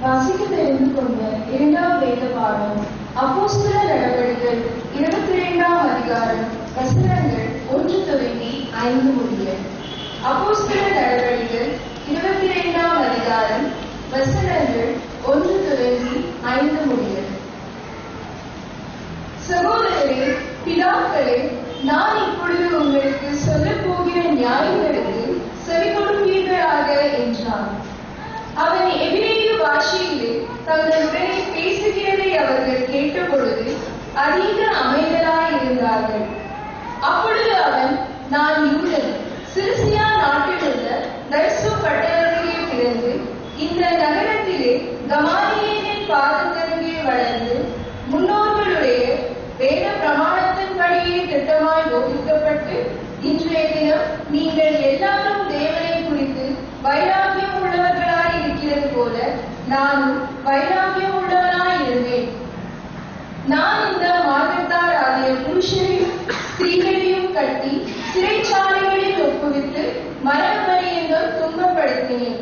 வாசிக்க தெரிந்து கொண்ட இரண்டாம் வேத பாடம் அப்போஸ்தலர் நடவடிக்கைகள் 22ஆம் அதிகாரம் வசனங்கள் 1 தொடங்கி 5 முடிய. அப்போஸ்தலர் நடவடிக்கைகள் 22ஆம் அதிகாரம் வசனங்கள் 1 தொடங்கி 5 முடிய. சகோதரரே, பிதாக்களே, நான் இப்பொழுது உங்களுக்கு சொல்ல போகிற நியாயங்களுக்கு செவி கொடுப்பீர்களாக என்றான். அவன் எபிரேய பாஷையிலே தங்களுடனே பேசுகிறதை அவர்கள் கேட்டபொழுது அதிக அமைதலாய் இருந்தார்கள். அப்பொழுது அவன், நான் யூதன், சிலிசியா நாட்டிலுள்ள தர்சு பட்டணத்திலே பிறந்து இந்த நகரத்திலே கமாலியேலின் பாதத்தருகே வளர்ந்து முன்னோர்களுடைய வேத பிரமாணத்தின்படியே திட்டமாய் போதிக்கப்பட்டு இன்றைய தினம் நீங்கள் எல்லாரும் தேவனை குறித்து வைராக்கியம் உள்ளவர்களாய் இருக்கிறது போல நானும் வைராக்கியம் உள்ளவனாய் இருந்தேன். நான் இந்த மார்க்கத்தார் ஆகிய புருஷரையும் ஸ்திரீகளையும் கட்டி சிறைச்சாலைகளில் ஒப்புவித்து மரணபரியந்தம் துன்பப்படுத்தினேன்.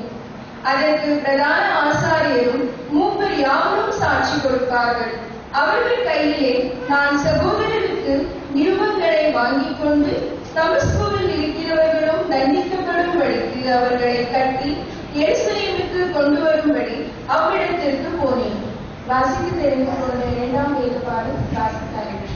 அதற்கு பிரதான ஆசாரியரும் மூப்பர் யாவரும் சாட்சி கொடுப்பார்கள். அவர்கள் கையிலே நான் சகோதரருக்கு நிருபங்களை வாங்கிக் கொண்டு தமஸ்குவில் இருக்கிறவர்களும் தண்டிக்கப்படும்படிக்கு அவர்களை கட்டி எருசலேமுக்கு கொண்டு வரும்படி அவ்விடத்திற்கு போனேன். வாசிக்க தெரிந்து கொண்ட இரண்டாம் வேத பாடம் வாசித்தார்கள்.